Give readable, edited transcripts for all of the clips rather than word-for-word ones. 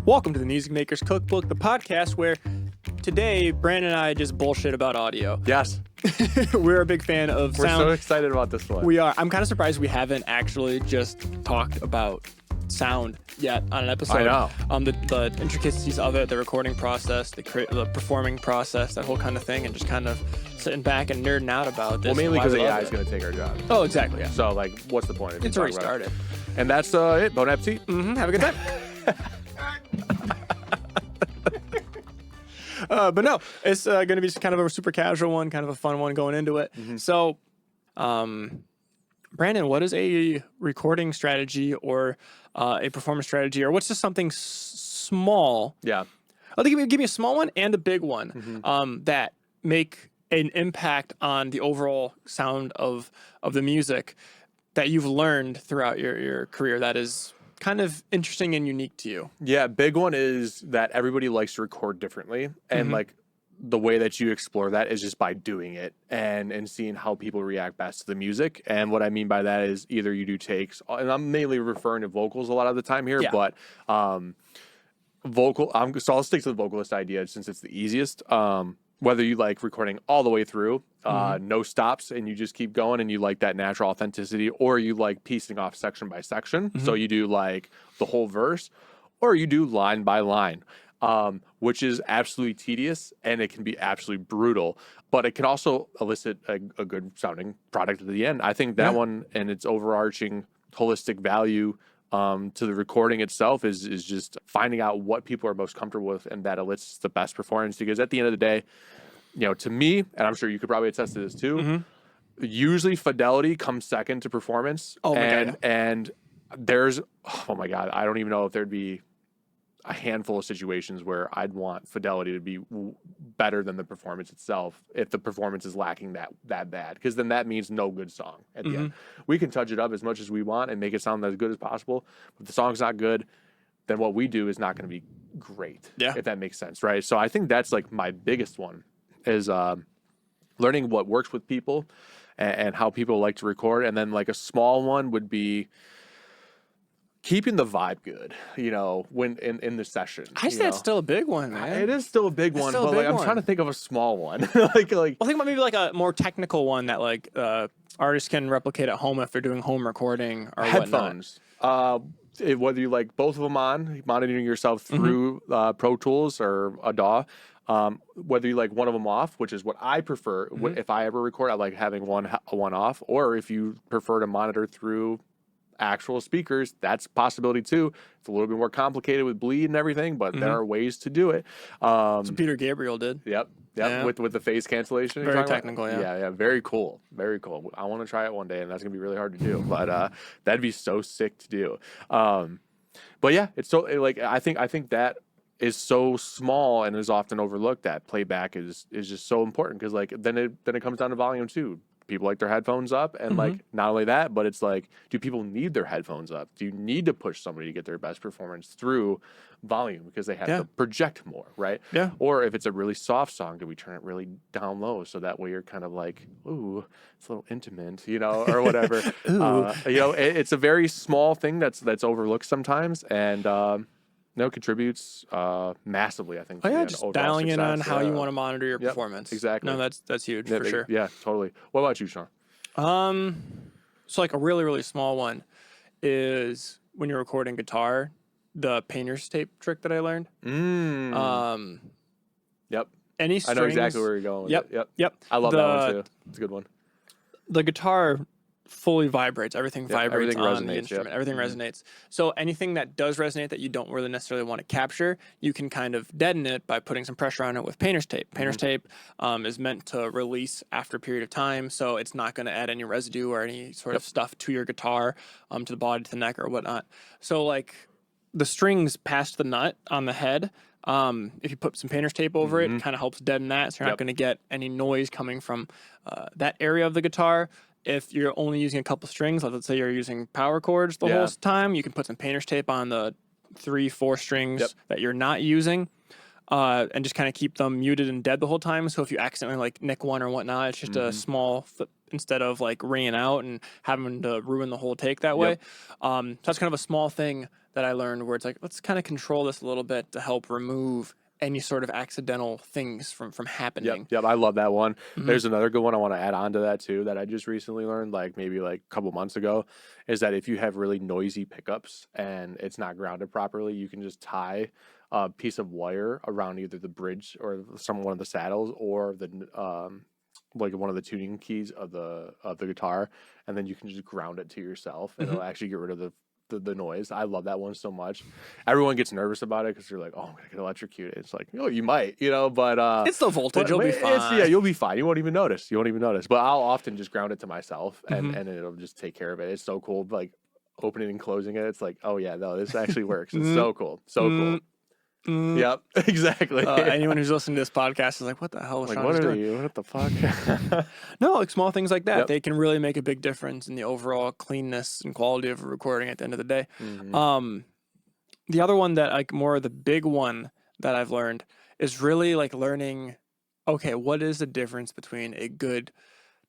Welcome to the Music Maker's Cookbook, the podcast where today Brandon and I just bullshit about audio. Yes. We're a big fan of sound. We're so excited about this one. We are. I'm kind of surprised we haven't actually just talked about sound yet on an episode. I know. The intricacies of it, the recording process, the performing process, that whole kind of thing, and just kind of sitting back and nerding out about this. Well, mainly because AI is going to take our job. Oh, exactly. Yeah. So, like, what's the point? It's already started. And that's it. Bon appetit. Have a good time. But no, it's going to be just kind of a super casual one, kind of a fun one going into it. So, Brandon, what is a recording strategy or a performance strategy, or what's just something small? Yeah. I think give me a small one and a big one that make an impact on the overall sound of the music that you've learned throughout your career that is kind of interesting and unique to you. Yeah, big one is that everybody likes to record differently. And like the way that you explore that is just by doing it and seeing how people react best to the music. And what I mean by that is either you do takes, and I'm mainly referring to vocals a lot of the time here, but so I'll stick to the vocalist idea since it's the easiest. Whether you like recording all the way through, no stops, and you just keep going and you like that natural authenticity, or you like piecing off section by section. So you do like the whole verse, or you do line by line, which is absolutely tedious and it can be absolutely brutal, but it can also elicit a good sounding product at the end. I think that one and its overarching holistic value to the recording itself is just finding out what people are most comfortable with, and that elicits the best performance. Because at the end of the day, you know, to me, and I'm sure you could probably attest to this too, usually fidelity comes second to performance. Oh my God. And there's, oh my God, I don't even know if there'd be a handful of situations where I'd want fidelity to be better than the performance itself if the performance is lacking that bad, because then that means no good song at the end. We can touch it up as much as we want and make it sound as good as possible, but if the song's not good, then what we do is not going to be great, if that makes sense, right? So I think that's like my biggest one is learning what works with people and how people like to record. And then like a small one would be keeping the vibe good, you know, when in the session. I say it's still a big one, man. It is still a big one, but like I'm trying to think of a small one. like well, think about maybe like a more technical one that like artists can replicate at home if they're doing home recording or headphones. Whether you like both of them on, monitoring yourself through Pro Tools or a DAW, whether you like one of them off, which is what I prefer. If I ever record, I like having one off, or if you prefer to monitor through actual speakers, that's a possibility too. It's a little bit more complicated with bleed and everything, but there are ways to do it. So Peter Gabriel did. Yep. With the phase cancellation. Very technical, Yeah, very cool. Very cool. I want to try it one day, and that's gonna be really hard to do, but that'd be so sick to do. But yeah, it's so like I think that is so small and is often overlooked. That playback is just so important, because like then it comes down to volume too. People like their headphones up, and like not only that, but it's like, do people need their headphones up? Do you need to push somebody to get their best performance through volume because they have to project more, right? Yeah. Or if it's a really soft song, do we turn it really down low so that way you're kind of like, ooh, it's a little intimate, you know, or whatever. You know, it's a very small thing that's overlooked sometimes, and contributes massily, I think. Oh yeah, just dialing in on how you want to monitor your performance. Exactly. No, that's huge for sure. Yeah, totally. What about you, Sean? So like a really, really small one is when you're recording guitar, the painter's tape trick that I learned. Yep. Any strings. I know exactly where you're going with it. Yep. I love that one too. It's a good one. The guitar fully vibrates. Everything vibrates everything on resonates, the instrument. Everything resonates. So anything that does resonate that you don't really necessarily want to capture, you can kind of deaden it by putting some pressure on it with painter's tape. Painter's tape is meant to release after a period of time, so it's not going to add any residue or any sort of stuff to your guitar, to the body, to the neck, or whatnot. So like the strings past the nut on the head, if you put some painter's tape over it, it kind of helps deaden that, so you're not going to get any noise coming from that area of the guitar. If you're only using a couple strings, let's say you're using power chords the whole time, you can put some painter's tape on the 3-4 strings that you're not using, and just kind of keep them muted and dead the whole time. So if you accidentally like nick one or whatnot, it's just a small flip instead of like ringing out and having to ruin the whole take that way. So that's kind of a small thing that I learned where it's like, let's kind of control this a little bit to help remove any sort of accidental things from happening. Yep, I love that one. Mhm. There's another good one I want to add on to that too that I just recently learned, like maybe like a couple months ago, is that if you have really noisy pickups and it's not grounded properly, you can just tie a piece of wire around either the bridge or one of the saddles or the like one of the tuning keys of the guitar, and then you can just ground it to yourself, and it'll actually get rid of the noise. I love that one so much. Everyone gets nervous about it because they're like, "Oh, I'm gonna get electrocuted." It's like, oh, you might, but It's low voltage. You'll be fine. Yeah, you'll be fine. You won't even notice. But I'll often just ground it to myself, and Mhm. and it'll just take care of it. It's so cool. Like opening and closing it. It's like, oh yeah, no, this actually works. It's so cool. So cool. Mm. Yep, exactly. Anyone who's listening to this podcast is like, what the hell is Like, Sean what just are doing? you? What the fuck? No, like small things like that. Yep. They can really make a big difference in the overall cleanness and quality of a recording at the end of the day. Mhm. The other one that like more the big one that I've learned is really like learning, okay, what is the difference between a good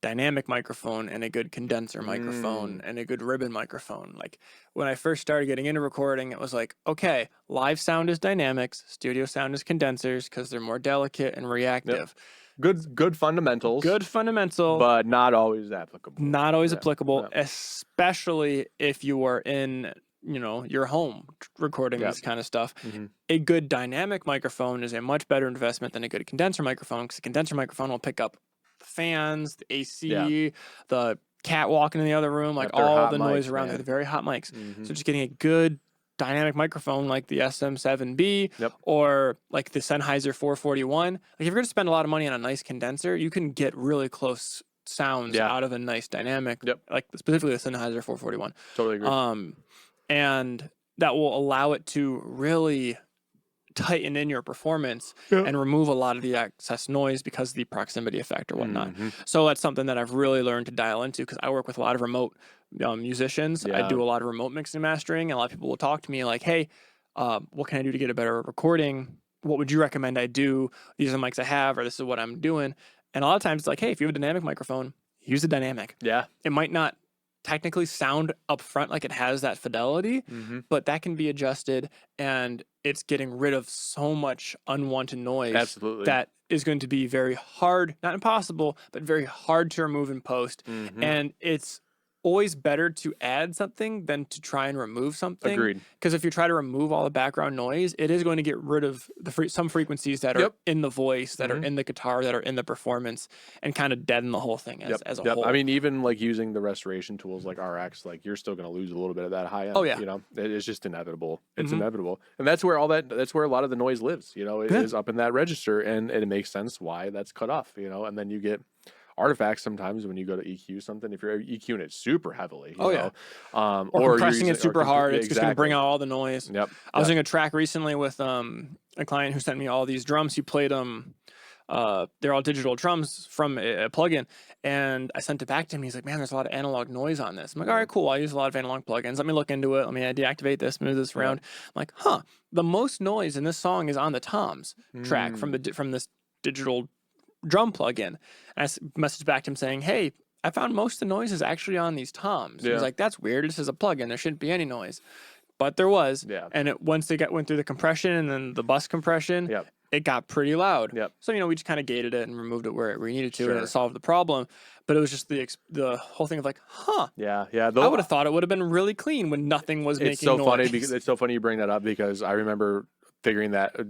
dynamic microphone and a good condenser microphone and a good ribbon microphone? Like when I first started getting into recording, it was like, okay, live sound is dynamics, studio sound is condensers because they're more delicate and reactive. Good fundamentals. Good fundamental, but not always applicable. not always Yeah, applicable, yeah. especially if you are in, your home recording Yep. this kind of stuff. Mhm. A good dynamic microphone is a much better investment than a good condenser microphone because the condenser microphone will pick up the fans, the AC, the cat walking in the other room, like Yep, they're all hot the noise mics, around there. man. They're very hot mics. Mhm. So just getting a good dynamic microphone like the SM7B Yep. or like the Sennheiser 441. Like if you're going to spend a lot of money on a nice condenser, you can get really close sounds Yeah. out of a nice dynamic, Yep. like specifically the Sennheiser 441. Totally agree. And that will allow it to really tighten in your performance Yep. and remove a lot of the excess noise because of the proximity effect or whatnot. Mhm. So that's something that I've really learned to dial into because I work with a lot of remote musicians. I Yeah. do a lot of remote mixing and mastering, and a lot of people will talk to me like, hey, what can I do to get a better recording? What would you recommend I do? These are the mics I have, or this is what I'm doing. And a lot of times it's like, hey, if you have a dynamic microphone, use a dynamic. Yeah. It might not technically sound up front like it has that fidelity, Mhm. but that can be adjusted, and it's getting rid of so much unwanted noise Absolutely. that is going to be very hard, not impossible, but very hard to remove in post. Mhm. And it's always better to add something than to try and remove something. Agreed. Because if you try to remove all the background noise, it is going to get rid of some frequencies that are Yep. in the voice, that are Mhm. in the guitar, that are in the performance, and kind of deaden the whole thing as a whole. I mean, even like using the restoration tools like RX, like you're still going to lose a little bit of that high end. Oh, yeah. It's just inevitable. It's Mhm. inevitable, and that's where a lot of the noise lives. It Yeah. is up in that register, and it makes sense why that's cut off. And then you get artifacts sometimes when you go to EQ something. If you're EQing it super heavily, you Oh, know, yeah. or Or compressing using- it super hard, it's just going to bring exactly. out all the noise. Yep. I was Yep. doing a track recently with a client who sent me all these drums. He played they're all digital drums from a plugin, and I sent it back to him. He's like, "Man, there's a lot of analog noise on this." I'm like, "All right, cool. I use a lot of analog plugins. Let me look into it. Let me deactivate this, move this around." I'm like, "Huh? The most noise in this song is on the toms track from this digital drum plugin." And I messaged back to him saying, "Hey, I found most of the noise is actually on these toms." He was Yeah. like, "That's weird. This is a plugin. There shouldn't be any noise." But there was. Yeah. And once they went through the compression and then the bus compression, Yep. it got pretty loud. Yep. So, we just kind of gated it and removed it where we needed to, and Sure. it solved the problem. But it was just the whole thing of like, huh, Yeah. Yeah. I would have thought it would have been really clean when nothing was It's making so noise. funny because it's so funny you bring that up because I remember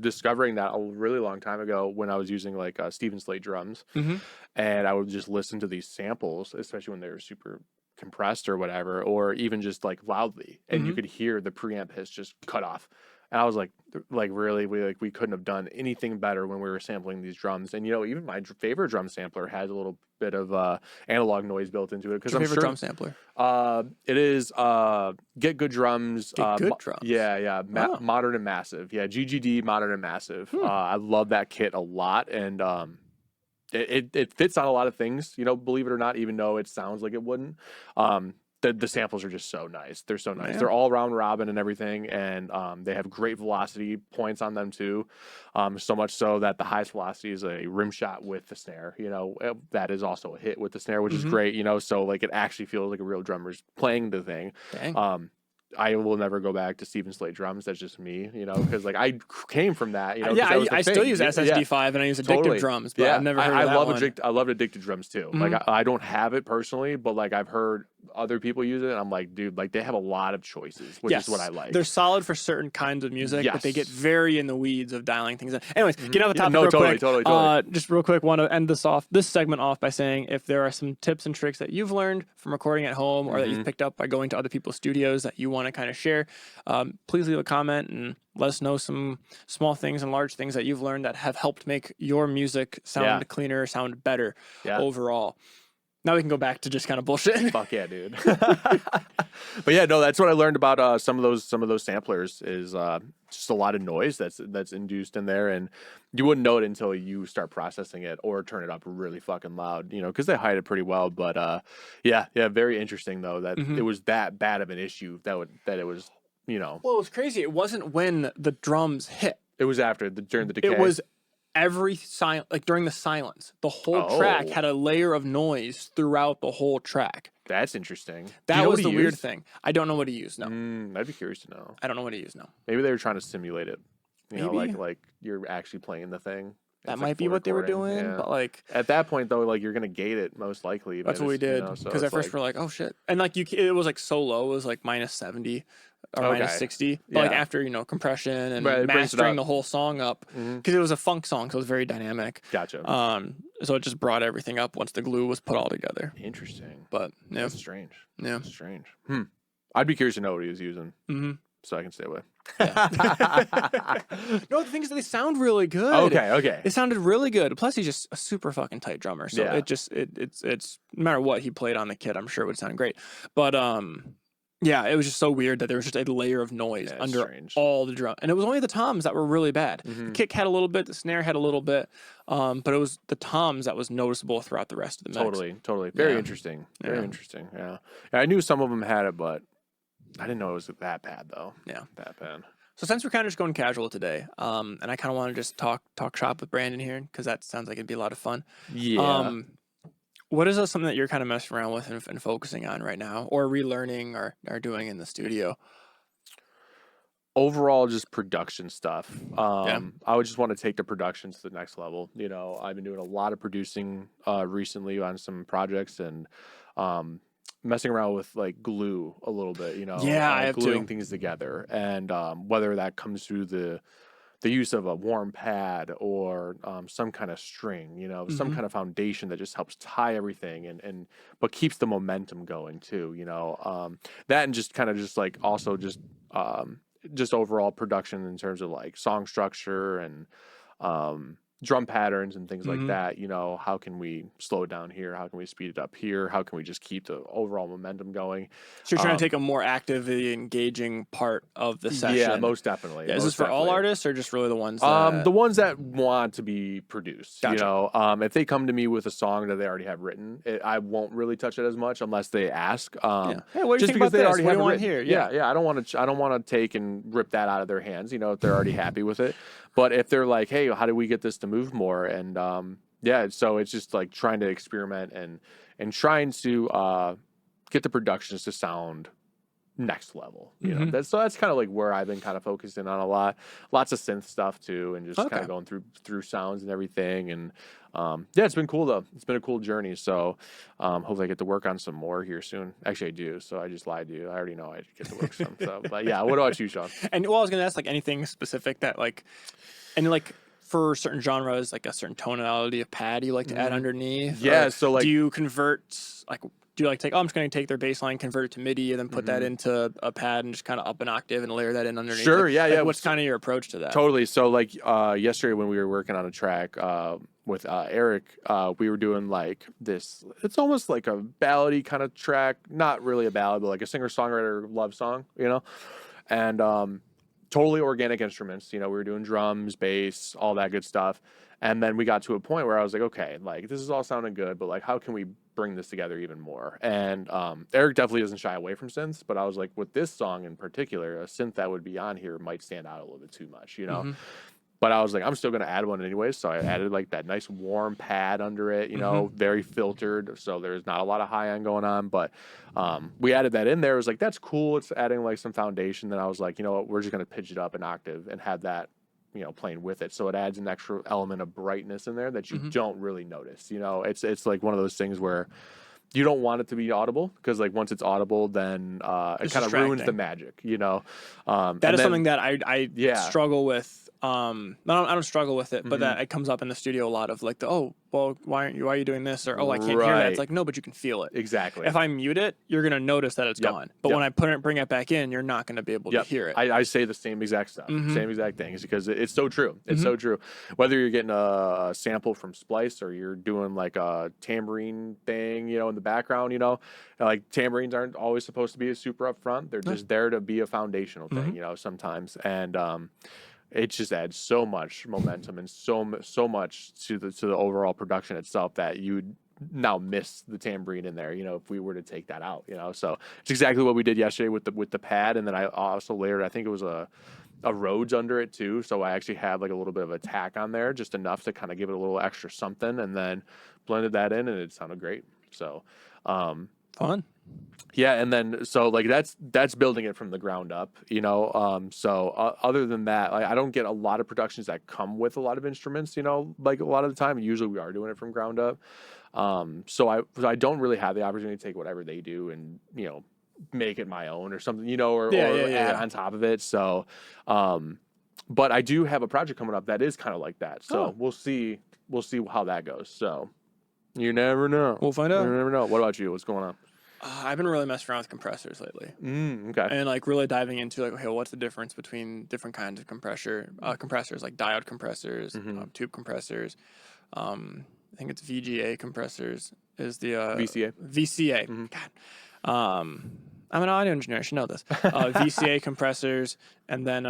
discovering that a really long time ago when I was using like Steven Slate drums, Mhm. and I would just listen to these samples, especially when they were super compressed or whatever, or even just like loudly, and you Mhm. could hear the preamp hiss just cut off. And I was like really, we couldn't have done anything better when we were sampling these drums. And even my favorite drum sampler has a little bit of analog noise built into it because What's I'm your favorite sure drum sampler? it is Get Good Drums. Get Good Drums? Yeah. Oh. Modern and Massive. Yeah, GGD Modern and Massive. Hmm. I love that kit a lot, and it fits on a lot of things. Believe it or not, even though it sounds like it wouldn't. The samples are just so nice. They're so nice. Man. They're all round robin and everything, and they have great velocity points on them too. So much so that the highest velocity is a rim shot with the snare. That is also a hit with the snare, which is Mhm. great. So like it actually feels like a real drummer's playing the thing. Dang. I will never go back to Steven Slate drums. That's just me, you know, because like I came from that, you know. 'cause Yeah, that was the I still thing. use Yeah, SSD5 and I use addictive totally. drums, but Yeah, I've never heard of that one. I love addicted drums too. Like I don't have it personally, but like I've heard other people use it, and I'm like, dude, like they have a lot of choices, which is what I like. They're solid for certain kinds of music, but they get very in the weeds of dialing things in. Anyways, get off the topic real quick. Totally. Just real quick, want to end this segment off by saying if there are some tips and tricks that you've learned from recording at home or that you've picked up by going to other people's studios that you want to kind of share, please leave a comment and let us know some small things and large things that you've learned that have helped make your music sound cleaner, sound better overall. Now we can go back to just kind of bullshit. Fuck yeah, dude. But yeah, no, that's what I learned about some of those samplers is just a lot of noise that's induced in there, and you wouldn't know it until you start processing it or turn it up really fucking loud, you know, because they hide it pretty well. But yeah, very interesting though that it was that bad of an issue that it was, you know. Well, it was crazy. It wasn't when the drums hit. It was during the decay. It was during the silence. The whole track had a layer of noise throughout the whole track. That's interesting. That was the weird thing. I don't know what he used. No, I'd be curious to know. I don't know what he used. No, maybe they were trying to simulate it. You know, Maybe. like you're actually playing the thing. That might be what they were doing, but like at that point though, like you're gonna gate it most likely. That's what we did because at first we're like, oh shit, and like it was like so low, it was like -70 or -60, but like after compression and mastering the whole song up because it was a funk song, so it was very dynamic. Gotcha. So it just brought everything up once the glue was put all together. Interesting, but yeah, that's strange. Yeah, that's strange. I'd be curious to know what he was using. So I can stay away. No, the thing is that they sound really good. Okay. It sounded really good. Plus, he's just a super fucking tight drummer. So it's no matter what he played on the kit, I'm sure it would sound great. But yeah, it was just so weird that there was just a layer of noise under all the drum, and it was only the toms that were really bad. The kick had a little bit, the snare had a little bit, but it was the toms that was noticeable throughout the rest of the mix. Totally. Very interesting. Very interesting. Yeah, I knew some of them had it, but I didn't know it was that bad though. Yeah, that bad. So since we're kind of just going casual today, and I kind of want to just talk shop with Brandon here because that sounds like it'd be a lot of fun. Yeah. What is something that you're kind of messing around with and focusing on right now, or relearning, or doing in the studio? Overall, just production stuff. I would just want to take the production to the next level. You know, I've been doing a lot of producing recently on some projects and messing around with like glue a little bit. You know, I have gluing things together, and whether that comes through the use of a warm pad or some kind of string, you know, some kind of foundation that just helps tie everything and but keeps the momentum going too, you know, that and just kind of just like also just overall production in terms of like song structure and drum patterns and things like that. You know, how can we slow it down here? How can we speed it up here? How can we just keep the overall momentum going? So you're trying to take a more actively engaging part of the session. Yeah, most definitely. Yeah, is this for all artists or just really the ones the ones that want to be produced? Gotcha. You know, if they come to me with a song that they already have written, I won't really touch it as much unless they ask. Hey, what do you think about this? What do you want here? Yeah. I don't want to take and rip that out of their hands. You know, if they're already happy with it. But if they're like, hey, how do we get this to move more? And so it's just like trying to experiment and trying to get the productions to sound next level. You know, that's kind of like where I've been kind of focusing on a lot. Lots of synth stuff too, and just kind of going through sounds and everything. And it's been cool though. It's been a cool journey. So hopefully I get to work on some more here soon. Actually, I do. So I just lied to you. I already know I get to work some. So, but yeah, what about you, Sean? And well, I was gonna ask like anything specific that like, and like for certain genres, like a certain tonality of pad you like to add underneath. Yeah. Or so like, do you convert like? Do you like take? Oh, I'm just going to take their bass line, convert it to MIDI, and then put that into a pad and just kind of up an octave and layer that in underneath? Sure, like, what's kind of your approach to that? Totally. So like yesterday when we were working on a track with Eric, we were doing like this. It's almost like a ballady kind of track, not really a ballad, but like a singer-songwriter love song, you know, and totally organic instruments. You know, we were doing drums, bass, all that good stuff. And then we got to a point where I was like, okay, like this is all sounding good, but like how can we bring this together even more? And Eric definitely doesn't shy away from synths, but I was like, with this song in particular, a synth that would be on here might stand out a little bit too much, you know? But I was like, I'm still going to add one anyway. So I added like that nice warm pad under it, you know, very filtered. So there's not a lot of high end going on. But we added that in there. It was like, that's cool. It's adding like some foundation. Then I was like, you know what, we're just going to pitch it up an octave and have that, you know, playing with it. So it adds an extra element of brightness in there that you don't really notice. You know, it's like one of those things where you don't want it to be audible, because like once it's audible, then it kind of ruins the magic, you know. That is something that I Yeah. struggle with. I don't struggle with it, but that it comes up in the studio a lot of like why are you doing this, or I can't hear that. It's like, no, but you can feel it. Exactly. If I mute it, you're gonna notice that it's gone. But when I bring it back in, you're not gonna be able to hear it. I say the same exact stuff, same exact things, because it's so true. It's so true. Whether you're getting a sample from Splice or you're doing like a tambourine thing, you know, in the background, you know, like tambourines aren't always supposed to be super upfront. They're just there to be a foundational thing, you know, sometimes. And it just adds so much momentum and so much to the overall production itself that you would now miss the tambourine in there, you know, if we were to take that out, you know. So it's exactly what we did yesterday with the pad, and then I also layered, I think it was a Rhodes under it too, so I actually had like a little bit of a tack on there, just enough to kind of give it a little extra something, and then blended that in, and it sounded great. So fun. Yeah, and then so like that's building it from the ground up, you know. So other than that, like, I don't get a lot of productions that come with a lot of instruments, you know. Like a lot of the time, usually we are doing it from ground up. So I don't really have the opportunity to take whatever they do and, you know, make it my own or something, you know, or add on top of it. So, but I do have a project coming up that is kind of like that. So we'll see how that goes. So you never know. We'll find out. You never know. What about you? What's going on? I've been really messing around with compressors lately. Okay. And like really diving into like, okay, what's the difference between different kinds of compressors, like diode compressors, tube compressors. I think it's VGA compressors is the VCA. VCA. God. I'm an audio engineer. I should know this. VCA compressors, and then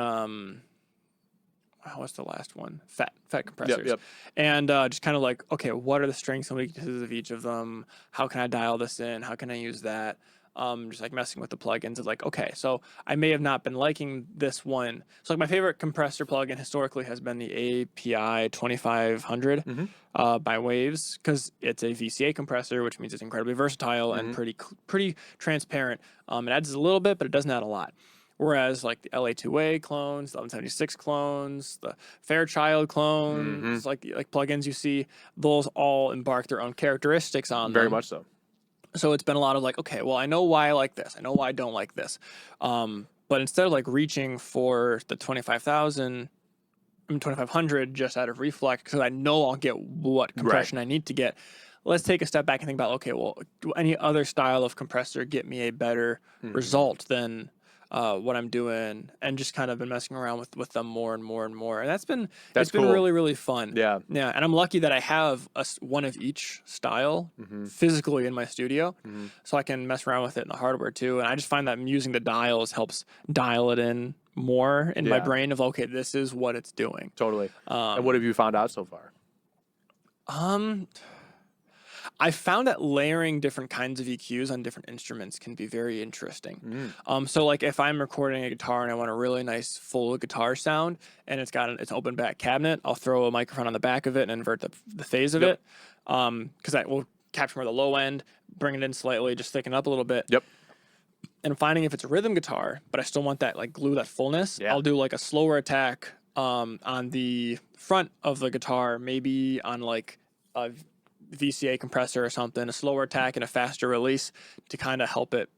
what's the last one? FET compressors. Yep. And just kind of like, okay, what are the strengths and weaknesses of each of them? How can I dial this in? How can I use that? Just like messing with the plugins of like, okay, so I may have not been liking this one. So like my favorite compressor plugin historically has been the API 2500 by Waves, because it's a VCA compressor, which means it's incredibly versatile and pretty transparent. It adds a little bit, but it doesn't add a lot. Whereas like the LA2A clones, the 1176 clones, the Fairchild clones, like plugins you see, those all embark their own characteristics on them. Very much so. So it's been a lot of like, okay, well, I know why I like this. I know why I don't like this. But instead of like reaching for the 2500 just out of reflex, because I know I'll get what compression I need to get, let's take a step back and think about, okay, well, do any other style of compressor get me a better result than what I'm doing? And just kind of been messing around with them more and more and more. And it's been cool. really, really fun. Yeah. And I'm lucky that I have one of each style physically in my studio, so I can mess around with it in the hardware too. And I just find that using the dials helps dial it in more in my brain of, okay, this is what it's doing. Totally. And what have you found out so far? I found that layering different kinds of EQs on different instruments can be very interesting. So like if I'm recording a guitar and I want a really nice full guitar sound and it's got it's open back cabinet, I'll throw a microphone on the back of it and invert the phase of it, because that will capture more of the low end, bring it in slightly, just thicken up a little bit. And finding if it's a rhythm guitar, but I still want that like glue, that fullness, I'll do like a slower attack on the front of the guitar, maybe on like a VCA compressor or something, a slower attack and a faster release to kind of help it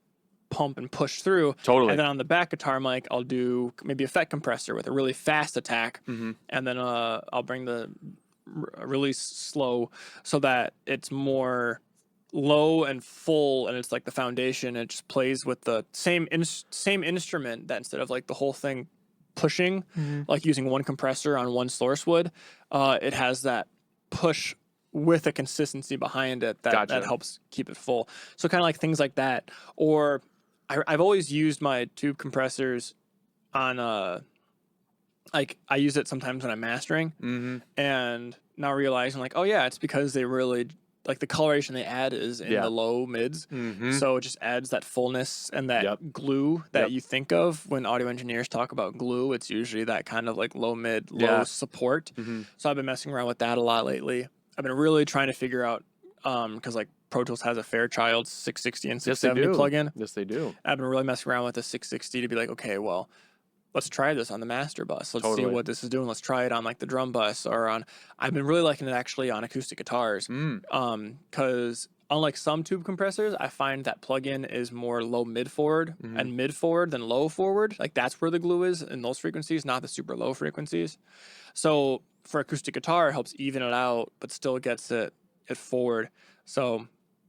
pump and push through. Totally. And then on the back guitar mic, I'll do maybe a FET compressor with a really fast attack, and then I'll bring the release slow so that it's more low and full, and it's like the foundation. It just plays with the same instrument, that instead of like the whole thing pushing, like using one compressor on one source would, it has that push with a consistency behind it that helps keep it full. So kind of like things like that. Or I've always used my tube compressors on like I use it sometimes when I'm mastering, and now realizing like, oh yeah, it's because they really like the coloration they add is in the low mids. So it just adds that fullness and that glue that you think of when audio engineers talk about glue. It's usually that kind of like low mid, low support. So I've been messing around with that a lot lately. I've been really trying to figure out, because like Pro Tools has a Fairchild 660 and 670 plugin. Yes, they do. I've been really messing around with the 660 to be like, okay, well, let's try this on the master bus. Let's see what this is doing. Let's try it on like the drum bus or on. I've been really liking it actually on acoustic guitars. Because unlike some tube compressors, I find that plugin is more low mid forward and mid forward than low forward. Like that's where the glue is in those frequencies, not the super low frequencies. So for acoustic guitar, it helps even it out, but still gets it forward. So,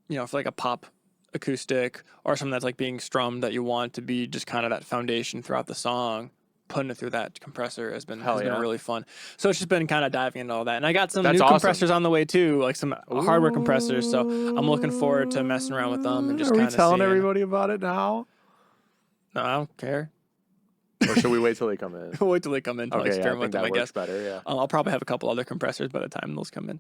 you know, for like a pop acoustic or something that's like being strummed that you want to be just kind of that foundation throughout the song, putting it through that compressor has been really fun. So it's just been kind of diving into all that. And I got some new compressors on the way too, like some hardware compressors. So I'm looking forward to messing around with them and just kind of telling everybody about it now? No, I don't care. Or should we wait till they come in? We'll wait till they come in to experiment with them, I guess. Better, yeah. I'll probably have a couple other compressors by the time those come in.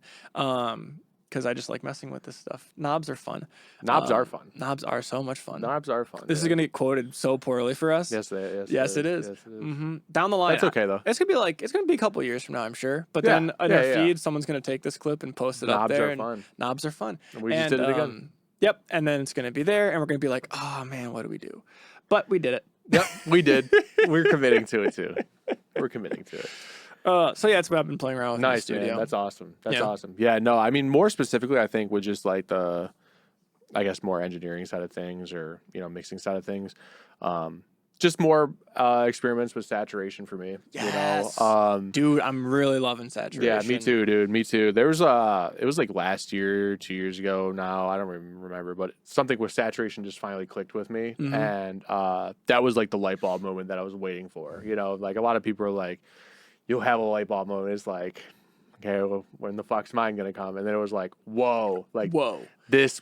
Because I just like messing with this stuff. Knobs are fun. Knobs are fun. Knobs are so much fun. Knobs are fun. This is going to get quoted so poorly for us. Yes, it is. Yes, it is. Down the line. That's okay, though. It's going to be a couple years from now, I'm sure. But then in our feed, someone's going to take this clip and post it up there. Knobs are fun. And we just did it again. Yep. And then it's going to be there, and we're going to be like, oh, man, what do we do? But we did it. Yep, we did. We're committing to it, too. We're committing to it. So yeah, it's what I've been playing around with in the studio. Man. That's awesome. That's awesome. Yeah, no, I mean, more specifically, I think with just like the, I guess, more engineering side of things or, you know, mixing side of things. Just more experiments with saturation for me. Yes. You know? Dude, I'm really loving saturation. Yeah, me too, dude. Me too. There was it was like last year, 2 years ago now. I don't even remember, but something with saturation just finally clicked with me. And that was like the light bulb moment that I was waiting for. You know, like a lot of people are like, you'll have a light bulb moment. It's like, okay, well, when the fuck's mine gonna come? And then it was like, whoa, this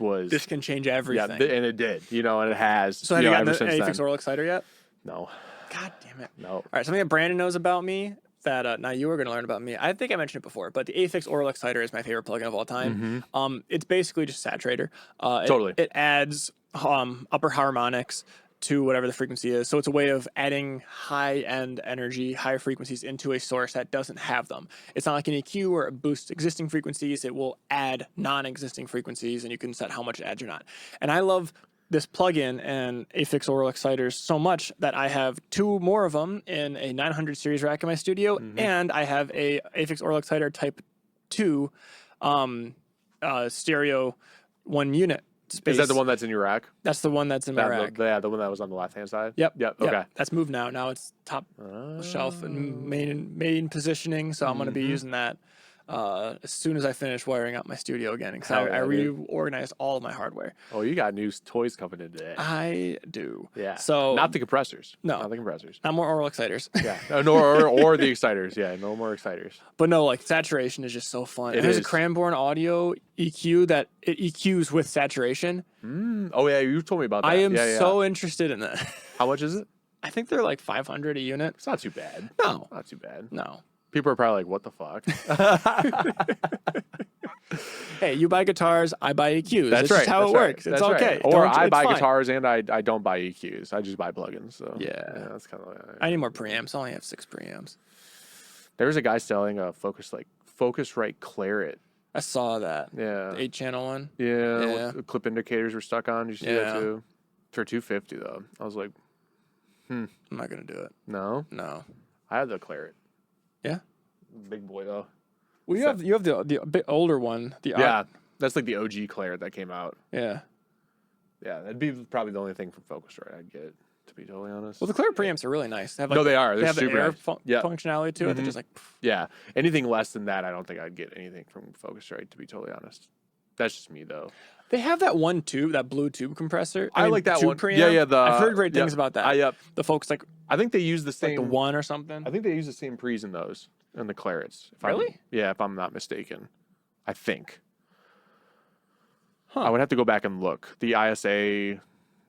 can change everything. Yeah, and it did, you know, and it has. So have you gotten the Aphex Aural Exciter yet? No. God damn it. No. All right, something that Brandon knows about me that now you are going to learn about me. I think I mentioned it before, but the Aphex Aural Exciter is my favorite plugin of all time. It's basically just a saturator. Totally. It adds upper harmonics to whatever the frequency is. So it's a way of adding high-end energy, higher frequencies into a source that doesn't have them. It's not like an EQ where it boosts existing frequencies. It will add non-existing frequencies, and you can set how much it adds or not. And I love this plugin and Aphex Aural Exciters so much that I have 2 more of them in a 900 series rack in my studio, and I have a Aphex Aural Exciter Type 2 stereo 1 unit space. Is that the one that's in your rack? That's the one that's in my rack. The one that was on the left-hand side? Yep. Okay. That's moved now. Now it's top shelf and main positioning, so I'm going to be using that as soon as I finish wiring up my studio again, because I reorganized all of my hardware. Oh, you got new toys coming in today. I do. Yeah. So not the compressors. No. Not the compressors. Not more Aural Exciters. Yeah. or the exciters. Yeah. No more exciters. But no, like saturation is just so fun. There's a Cranborn Audio EQ that it EQs with saturation. Oh yeah, you told me about that. I am so interested in that. How much is it? I think they're like 500 a unit. It's not too bad. No. Not too bad. No. People are probably like, what the fuck? Hey, you buy guitars, I buy EQs. That's right. Just how it works. It's okay. Or I buy guitars and I don't buy EQs. I just buy plugins. So yeah that's kind of. I need more preamps. I only have 6 preamps. There's a guy selling a Focusrite Claret. I saw that. Yeah. The 8-channel one. Yeah. The clip indicators were stuck on. Did you see that too? For $250 though. I was like, I'm not gonna do it. No. I have the Claret. Yeah. Big boy though. Well, you have the bit older one. That's like the OG Claret that came out. Yeah. Yeah, that'd be probably the only thing from Focusrite I'd get, to be totally honest. Well, the Claret preamps are really nice. They have they are. They have super the air nice. functionality to it. They're just like. Yeah. Anything less than that, I don't think I'd get anything from Focusrite, to be totally honest. That's just me though. They have that one tube, that blue tube compressor. I like that one. Preamp. Yeah. I've heard great things about that. The folks like. I think they use the same. Like the one or something. I think they use the same pre's in those, in the Clarets. Really? If I'm not mistaken. I think. Huh. I would have to go back and look. The ISA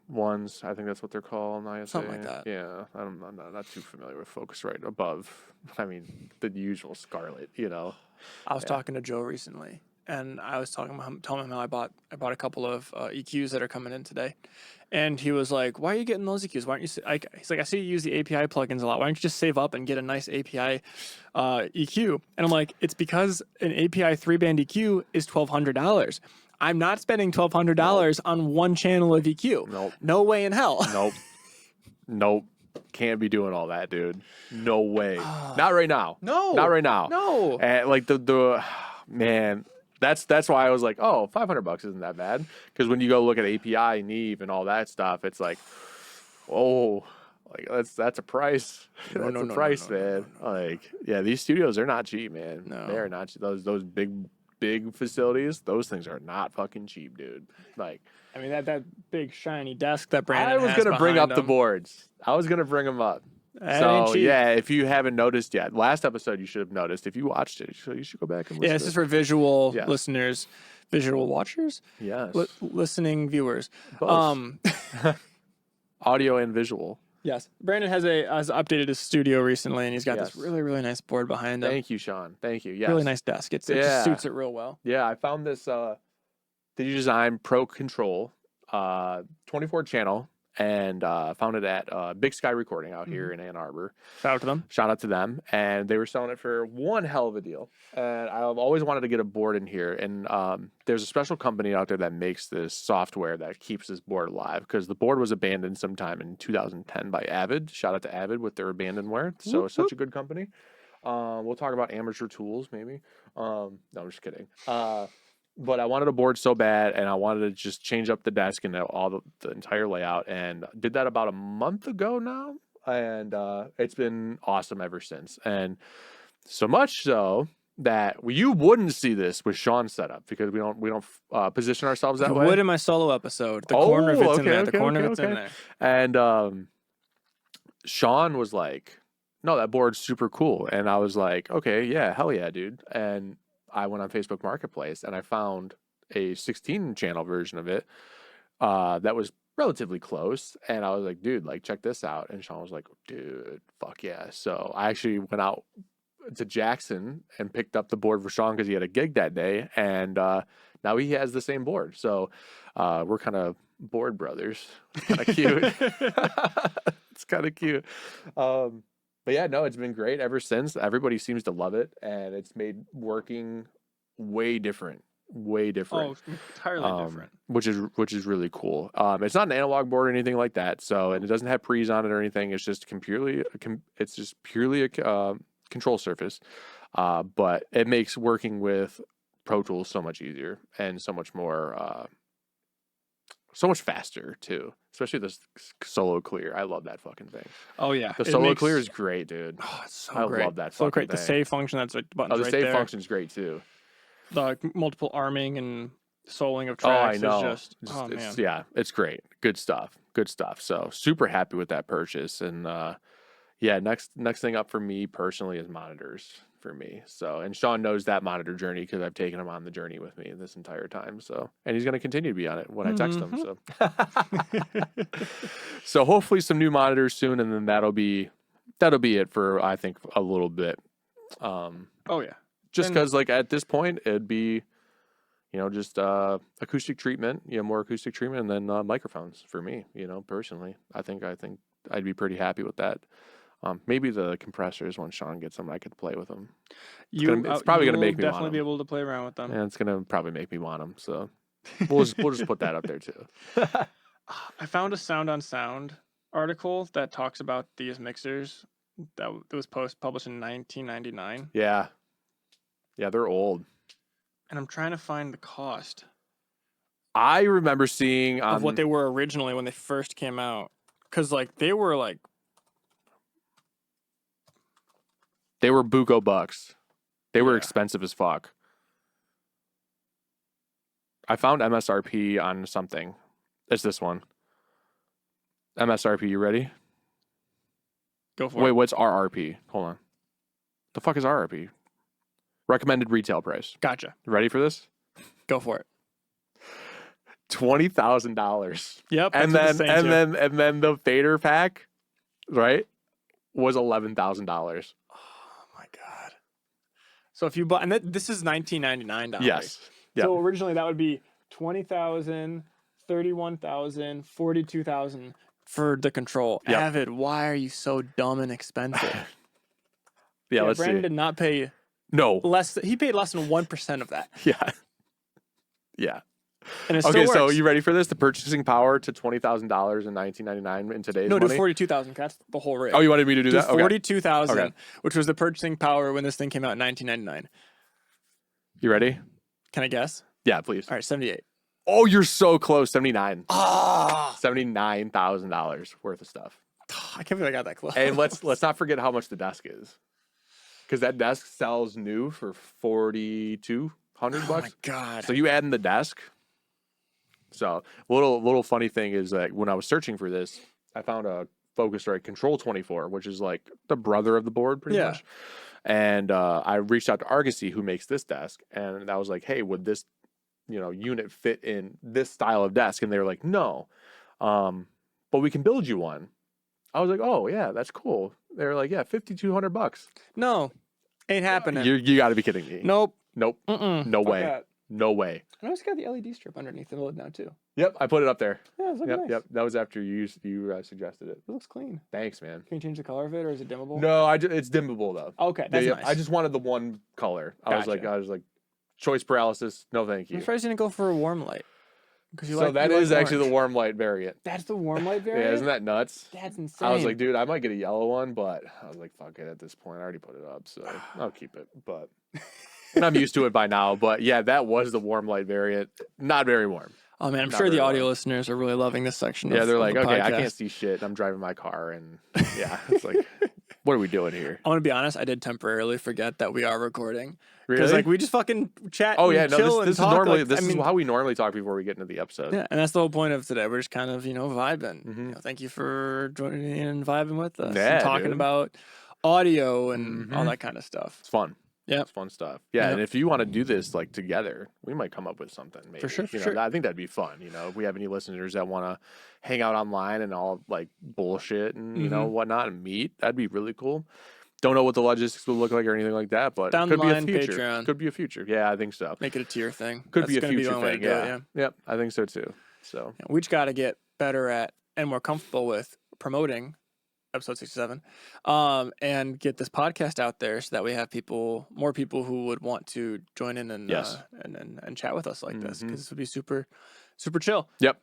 ones, I think that's what they're called. ISA. Something like that. Yeah. I'm not too familiar with Focusrite above. I mean, the usual Scarlett, you know. I was talking to Joe recently, and I was telling him how I bought a couple of EQs that are coming in today, and he was like, "Why are you getting those EQs? Why aren't you?" He's like, "I see you use the API plugins a lot. Why don't you just save up and get a nice API EQ?" And I'm like, "It's because an API 3-band EQ is $1,200. I'm not spending $1,200 on one channel of EQ. Nope. No way in hell." Nope. Can't be doing all that, dude. No way. Not right now. No. Not right now. No. And like the man, that's why I was like, oh, $500 isn't that bad. Because when you go look at API, Neve, and all that stuff, it's like, oh, like that's a price. That's a price, man. Like, yeah, these studios are not cheap, man. No. They are not cheap. Those big facilities, those things are not fucking cheap, dude. Like, I mean, that big shiny desk that Brandon I was has gonna bring behind up the him, boards. I was gonna bring them up. that ain't So cheap. yeah, if you haven't noticed yet, last episode you should have noticed. If you watched it, you should go back and listen. Yeah, this is for visual Yes. listeners, visual watchers, Yes, listening viewers. both. Audio and visual. Yes, Brandon has updated his studio recently, and he's got this Yes. really nice board behind him. Thank you, Sean. Thank you. Yes. Really nice desk. It just suits it real well. Yeah, I found this Digidesign Pro Control 24 channel, and found it at Big Sky Recording out here in Ann Arbor. Shout out to them. Shout out to them. And they were selling it for one hell of a deal. And I've always wanted to get a board in here. And there's a special company out there that makes this software that keeps this board alive, because the board was abandoned sometime in 2010 by Avid. Shout out to Avid with their abandonware. So it's such a good company. We'll talk about Amateur Tools maybe. No, I'm just kidding. But I wanted a board so bad, and I wanted to just change up the desk and all the entire layout, and did that about a month ago now, and it's been awesome ever since. And so much so that you wouldn't see this with Sean's setup, because we don't position ourselves that You way. would in my solo episode. The corner of it's in there. The corner of it's in there. And Sean was like, "No, that board's super cool," and I was like, "Okay, yeah, hell yeah, dude." And I went on Facebook Marketplace and I found a 16 channel version of it that was relatively close. And I was like, "Dude, like, check this out." And Sean was like, "Dude, fuck yeah." So I actually went out to Jackson and picked up the board for Sean because he had a gig that day. And now he has the same board. So we're kind of board brothers. It's kind of cute. It's kind of cute. But yeah, no, it's been great ever since. Everybody seems to love it, and it's made working way different. Oh, entirely different. Which is really cool. It's not an analog board or anything like that. So, and it doesn't have pre's on it or anything. It's just purely a control surface. But it makes working with Pro Tools so much easier and so much more, so much faster too. Especially this solo clear. I love that fucking thing. Oh yeah, The solo clear is great, dude. Oh, it's so I great. love that So fucking great. The thing. save function. That's like buttons The right save there. function is great too. The multiple arming and soling of Oh, I tracks know. is just. Oh man. Yeah, it's great. Good stuff. So super happy with that purchase. And yeah, next thing up for me personally is monitors for me. So, and Sean knows that monitor journey because I've taken him on the journey with me this entire time. So, and he's going to continue to be on it when I text him. So, so hopefully some new monitors soon, and then that'll be it for, I think, a little bit. Oh yeah. Just because like at this point it'd be, just acoustic treatment, more acoustic treatment, and then microphones for me, personally. I think I'd be pretty happy with that. Maybe the compressors, when Sean gets them, I could play with them. It's probably gonna make me want definitely them. be able to play around with them. And it's gonna probably make me want them. So we'll just put that up there too. I found a Sound on Sound article that talks about these mixers that was published in 1999. Yeah, they're old. And I'm trying to find the cost I remember seeing of what they were originally when they first came out, because they were buco bucks. They were Yeah. expensive as fuck. I found MSRP on something. It's this one. MSRP, you ready? Go for Wait, it. what's RRP? Hold on. The fuck is RRP? Recommended retail price. Gotcha. You ready for this? Go for it. $20,000. Yep. And then the fader pack, right, was $11,000. Oh my god. So if you bought, and this is $1999. Yes. Yeah. So originally that would be 20,000, 31,000, 42,000 for the control. Yep. Avid, why are you so dumb and expensive? Yeah, let's Brandon see. did not pay No. less. He paid less than 1% of that. Yeah. Yeah. And it Okay, still works. so you ready for this? The purchasing power to $20,000 in 1999 in today's money? do 42,000. That's the whole rig. Oh, you wanted me to do that? Okay. 42,000, Okay. which was the purchasing power when this thing came out in 1999. You ready? Can I guess? Yeah, please. All right, 78. Oh, you're so close. 79. Ah, $79,000 worth of stuff. I can't believe I got that close. And let's not forget how much the desk is. Because that desk sells new for $4,200 Oh my bucks. god. So you add in the desk. So little funny thing is that when I was searching for this, I found a Focusrite Control 24, which is like the brother of the board pretty much. And I reached out to Argosy, who makes this desk, and I was like, hey, would this unit fit in this style of desk? And they were like, no, but we can build you one. I was like, oh yeah, that's cool. They were like, yeah, $5,200. No, ain't happening. You got to be kidding me. Nope. Nope. No way. that. No way. I it's got the LED strip underneath the lid now too. Yep, I put it up there. Yeah, it's looking Yep, nice. yep. That was after you suggested it. It looks clean. Thanks, man. Can you change the color of it, or is it dimmable? No, it's dimmable though. Okay, that's nice. I just wanted the one color. I was like, choice paralysis. No, thank I'm you. surprised you didn't go for a warm light. So that is actually the warm light variant. That's the warm light variant. Yeah, isn't that nuts? That's insane. I was like, dude, I might get a yellow one, but I was like, fuck it. At this point, I already put it up, so I'll keep it. But and I'm used to it by now. But yeah, that was the warm light variant. Not very warm. Oh man, I'm Not sure the very audio warm. listeners are really loving this section. Yeah, of, they're of like, the okay, I podcast. can't see shit. I'm driving my car, and yeah, it's like, what are we doing here? I want to be honest. I did temporarily forget that we are recording. Really? Because like we just fucking chat. Oh and yeah, chill no, and this is talk. normally Like, this I is mean, how we normally talk before we get into the episode. Yeah, and that's the whole point of today. We're just kind of vibing. Mhm. Thank you for joining in and vibing with us. Yeah, and talking dude. about audio and all Mhm. that kind of stuff. It's fun. Yeah. It's fun stuff. Yeah, Yep. and if you want to do this like together, we might come up with something. Maybe. sure, for You know, sure. I think that'd be fun. If we have any listeners that want to hang out online and all like bullshit and Mhm. whatnot and meet, that'd be really cool. Don't know what the logistics will look like or anything like that, but Down could the be a line, future. Patreon. Could be a future. Yeah, I think so. Make it a tier thing. Could That's be a gonna future the only way thing. to do Yeah. it, yeah. Yep, I think so too. So Yeah, we just got to get better at and more comfortable with promoting episode 67 and get this podcast out there so that we have more people who would want to join in and Yes. and chat with us like this, Mhm. because this would be super chill. Yep.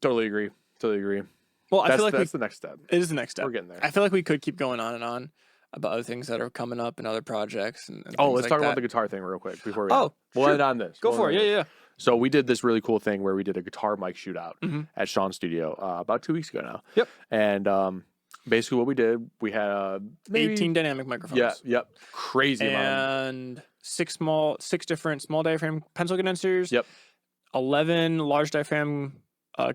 Totally agree. Well, I That's feel like the next step. it is the next step. We're getting there. I feel like we could keep going on and on about other things that are coming up and other projects and Oh, things let's like talk that. about the guitar thing real quick before we Oh, we'll sure. end on this. Go We'll for it. end on Yeah, this. yeah. So we did this really cool thing where we did a guitar mic shootout Mhm. at Sean's studio about 2 weeks ago now. Yep. And basically what we did, we had maybe 18 dynamic microphones. Yeah, yep. Crazy amount. And six different small diaphragm pencil condensers. Yep. 11 large diaphragm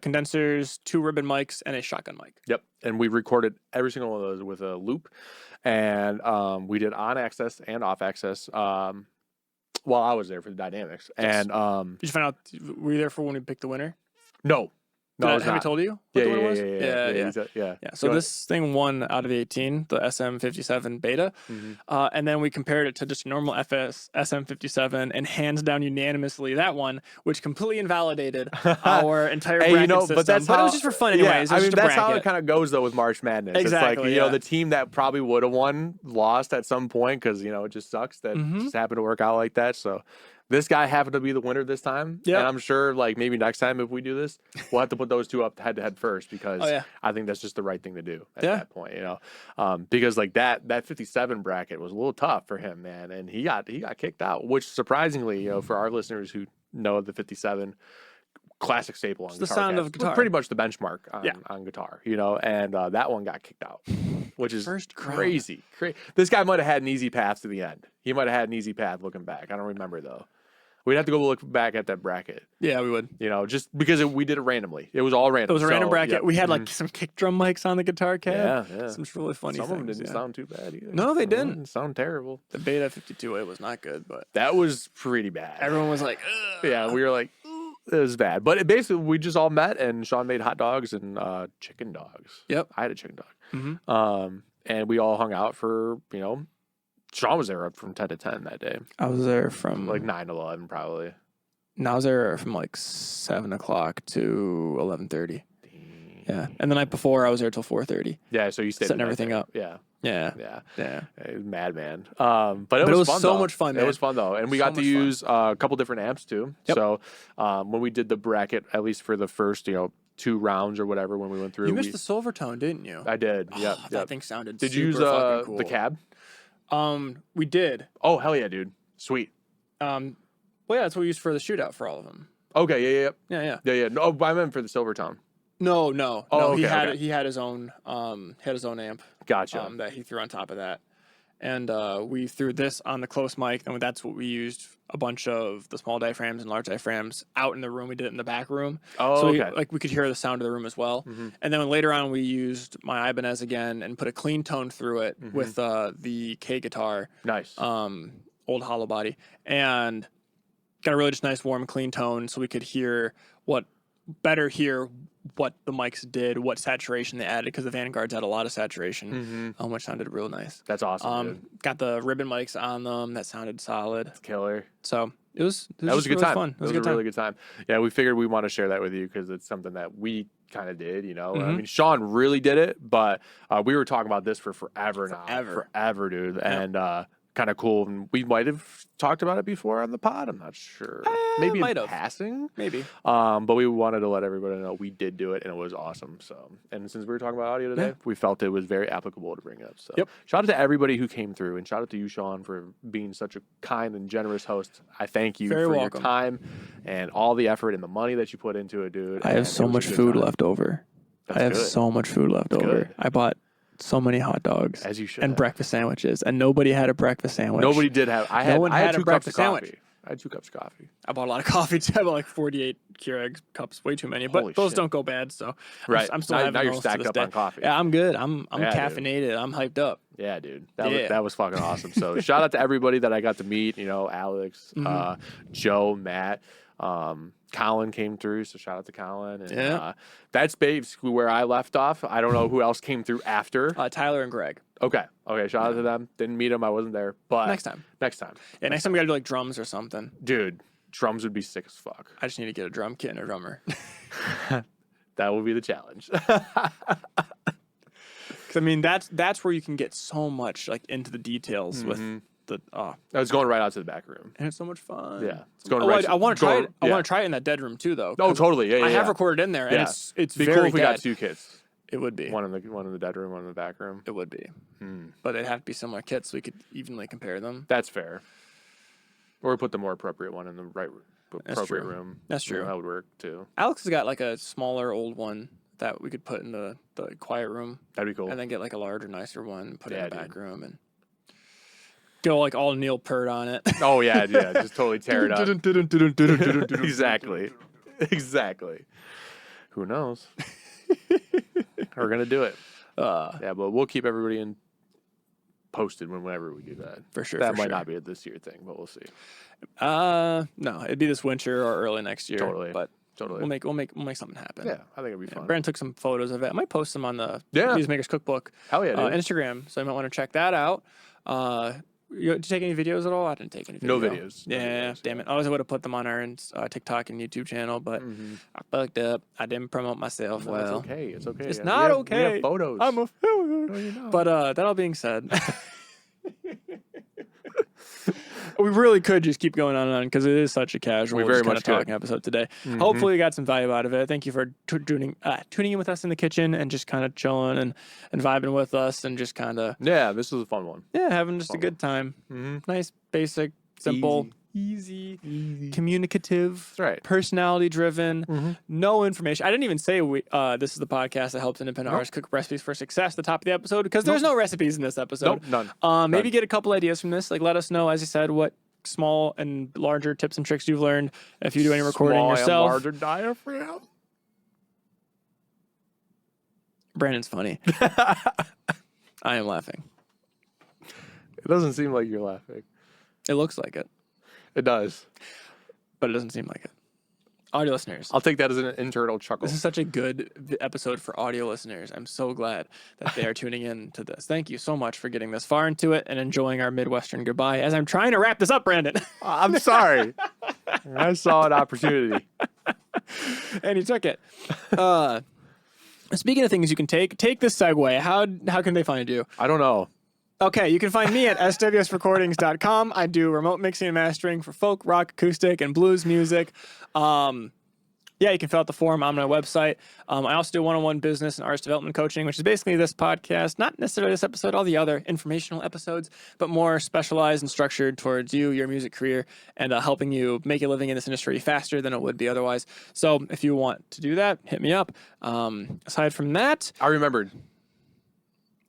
condensers, 2 ribbon mics, and a shotgun mic. Yep. And we recorded every single one of those with a loop. And we did on access and off access while I was there for the dynamics. Yes. And Did you find out? Were you there for when we picked the winner? no. No, I was Have we not. told you what Yeah, the winner was? yeah. Yeah. So Go this thing won out of the 18, the SM57 beta. Mhm. And then we compared it to just a normal SM57, and hands down unanimously that one, which completely invalidated our entire Hey, bracket system. but that's how it was just for fun anyways. Yeah, It was I mean, just a that's how bracket. it kind of goes though with March Madness. Exactly, It's like yeah. the team that probably would have won lost at some point because it just sucks that Mhm. it just happened to work out like that. So this guy happened to be the winner this time. Yep. And I'm sure like maybe next time if we do this, we'll have to put those two up head to head first because Oh, yeah. I think that's just the right thing to do at Yeah. that point. Because like that 57 bracket was a little tough for him, man, and he got kicked out, which surprisingly, for our listeners who know the 57. Classic staple on It's the guitar sound cats. of guitar. Pretty much the benchmark on, Yeah. on guitar, and that one got kicked out, which is First round. crazy. This guy might have had an easy path to the end. He might have had an easy path looking back. I don't remember though. We'd have to go look back at that bracket, Yeah, we would. just because we did it randoinly. It was all random. It was a random So, bracket. yeah. We had like some kick drum mics on the guitar cab. Yeah. Some really funny Some of them things. didn't yeah. sound too bad either. No, they Some of them didn't. sound terrible. The Beta 52A was not good, but That was pretty bad. everyone was like, ugh. Yeah, we were like, it was bad. But basically, we just all met, and Sean made hot dogs and chicken dogs. Yep. I had a chicken dog. Mhm. And we all hung out for, Sean was there from 10 to 10 that day. I was there from Like 9 to 11, probably. And I was there from like 7 o'clock to 11:30. Yeah, and the night before I was there till 4:30. Yeah, so you stayed setting the night everything there. up. Yeah. Yeah, Yeah. yeah. Madman. But it was fun, so though. much fun, man. It was fun, though. And we So got to much fun. use a couple different amps, too. Yep. So when we did the bracket, at least for the first, 2 rounds or whatever, when we went through. You missed the silver tone, didn't you? I did. Oh, Yep. that thing sounded Did super you use fucking cool. the cab? We did. Oh, hell yeah, dude. Sweet. Well, yeah, that's what we used for the shootout for all of them. Okay, yeah. Yeah. No, I meant for the silver tone. No. Oh, he okay. he had his own amp. Gotcha. That he threw on top of that. And we threw this on the close mic, and that's what we used a bunch of the small diaphragms and large diaphragms out in the room. We did it in the back room. Oh, so okay. we could hear the sound of the room as well. Mm-hmm. And then later on, we used my Ibanez again and put a clean tone through it with the K guitar. Nice. Old hollow body. And got a really just nice, warm, clean tone so we could hear what the mics did, what saturation they added, because the Vanguards had a lot of saturation, which sounded real nice. That's awesome, dude. Got the ribbon mics on them. That sounded solid. It's killer. So that was a good really time. Fun. It was a really good time. Yeah, we figured we want to share that with you because it's something that we kind of did, I mean, Sean really did it, but we were talking about this for forever now. Forever, dude. Yeah. And kind of cool. And we might have talked about it before on the pod. I'm not sure. Maybe in passing. Maybe. But we wanted to let everybody know we did do it, and it was awesome. So, and since we were talking about audio today, we felt it was very applicable to bring up. So, shout out to everybody who came through, and shout out to you, Sean, for being such a kind and generous host. I thank you for your time and all the effort and the money that you put into it, dude. I have so much food left over. So much food left over. I bought so many hot dogs, as you should, and breakfast sandwiches, and nobody had a breakfast sandwich. Nobody did have. I had 2 cups of coffee. I had 2 cups of coffee. I bought a lot of coffee too. I bought like 48 Keurig cups, way too many. But those don't go bad, so I'm still having now you're those stacked up on coffee. Yeah, I'm good. I'm caffeinated. Dude. I'm hyped up. Yeah, dude. That was fucking awesome. So shout out to everybody that I got to meet. Alex, Joe, Matt. Colin came through, so shout out to Colin. And, that's basically where I left off. I don't know who else came through after. Tyler and Greg. Okay. Shout out to them. Didn't meet them. I wasn't there. But next time. Yeah, next time we got to do like drums or something. Dude, drums would be sick as fuck. I just need to get a drum kit and a drummer. That will be the challenge. I mean, that's where you can get so much like into the details with the. I was going right out to the back room, and it's so much fun. Yeah, it's going right. I want to try it. I want to try it in that dead room too, though. Oh, totally. Yeah, I have recorded in there, and it's be very cool if we dead. got 2 kits. It would be one in the dead room, one in the back room. It would be, but they'd have to be similar kits so we could evenly compare them. That's fair. Or put the more appropriate one in the appropriate room. That's true. That would work too. Alex has got like a smaller old one that we could put in the quiet room. That'd be cool. And then get like a larger, nicer one and put it in the back room and go like all Neil Peart on it. Oh yeah, just totally tear it up. Exactly. Who knows? We're gonna do it. But we'll keep everybody posted whenever we do that. For sure. That might not be a this year thing, but we'll see. No, it'd be this winter or early next year. Totally. But we'll make something happen. Yeah, I think it'd be fun. Brandon took some photos of it. I might post them on the Music Makers Cookbook. Hell yeah, dude. Instagram. So you might want to check that out. Did you take any videos at all? I didn't take any videos. No videos. Yeah, damn it. I would have put them on our TikTok and YouTube channel, but I fucked up. I didn't promote myself well. It's okay. It's okay. It's not okay. We have photos. I'm a failure. No, you're not. But that all being said, we really could just keep going on and on because it is such a casual, kind of talking episode today. Hopefully you got some value out of it. Thank you for tuning in with us in the kitchen and just kind of chilling and vibing with us and just kind of... Yeah, this was a fun one. Yeah, having just a good time. Nice, basic, simple, easy, communicative, personality-driven, no information. I didn't even say this is the podcast that helps independent artists cook recipes for success at the top of the episode because there's no recipes in this episode. None. Maybe get a couple ideas from this. Like, let us know, as you said, what small and larger tips and tricks you've learned if you do any recording yourself. Small and larger diaphragm. Brandon's funny. I am laughing. It doesn't seem like you're laughing. It looks like it. It does. But it doesn't seem like it. Audio listeners. I'll take that as an internal chuckle. This is such a good episode for audio listeners. I'm so glad that they are tuning in to this. Thank you so much for getting this far into it and enjoying our Midwestern goodbye as I'm trying to wrap this up, Brandon. I'm sorry. I saw an opportunity. And he took it. Speaking of things you can take this segue. How can they find you? I don't know. Okay, you can find me at swsrecordings.com. I do remote mixing and mastering for folk, rock, acoustic, and blues music. Yeah, you can fill out the form on my website. I also do one-on-one business and artist development coaching, which is basically this podcast, not necessarily this episode, all the other informational episodes, but more specialized and structured towards you, your music career, and helping you make a living in this industry faster than it would be otherwise. So if you want to do that, hit me up. Aside from that, I remembered.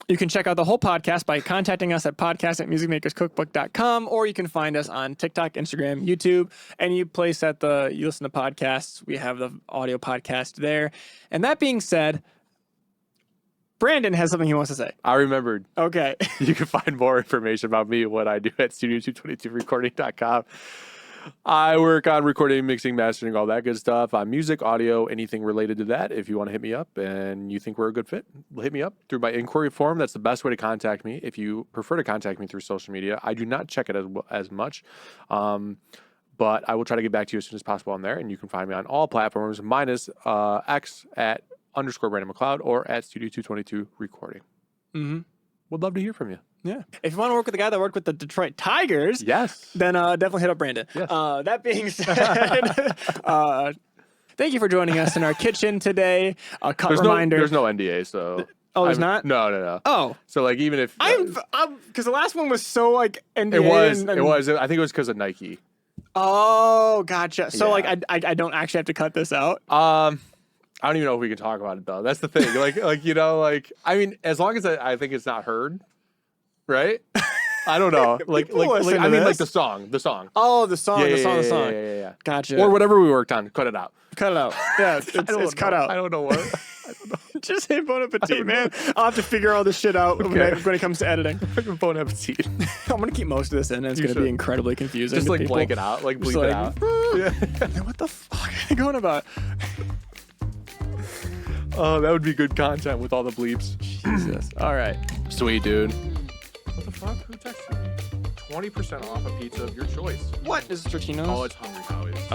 you can check out the whole podcast by contacting us at podcast@musicmakerscookbook.com, or you can find us on TikTok, Instagram, YouTube, any place that you listen to podcasts. We have the audio podcast there. And that being said, Brandon has something he wants to say. I remembered. Okay. You can find more information about me and what I do at studio222recording.com. I work on recording, mixing, mastering, all that good stuff. On music, audio, anything related to that. If you want to hit me up and you think we're a good fit, hit me up through my inquiry form. That's the best way to contact me. If you prefer to contact me through social media, I do not check it as much. But I will try to get back to you as soon as possible on there. And you can find me on all platforms, minus X at _Brandon McLeod or at Studio222Recording. Mm-hmm. Would love to hear from you. Yeah. If you want to work with the guy that worked with the Detroit Tigers, yes, then definitely hit up Brandon. Yes. That being said, thank you for joining us in our kitchen today. A cut reminder. There's no NDA, so. Oh, there's not? No. Oh. So, like, even if. I'm because the last one was so, like, NDA. It was. I think it was because of Nike. Oh, gotcha. So, Yeah. like, I don't actually have to cut this out? I don't even know if we can talk about it, though. That's the thing. like you know, like, I mean, as long as I think it's not heard, right? I don't know. like I mean, like the song. Oh, the song. Yeah. Gotcha. Or whatever we worked on. Cut it out. Cut it out. Yeah, it's cut out. I don't know what. Just say bon appetit, man. I'll have to figure all this shit out when it comes to editing. Bon appetit. I'm going to keep most of this in, and it's going to be incredibly confusing. Just to like people. blank it out. Like bleep it out. Yeah. What the fuck are you going about? Oh, that would be good content with all the bleeps. Jesus. All right. Sweet, dude. What the fuck? Who texted me? 20% off a pizza of your choice. What is Tortino's? Oh, it's Hungry Howie's.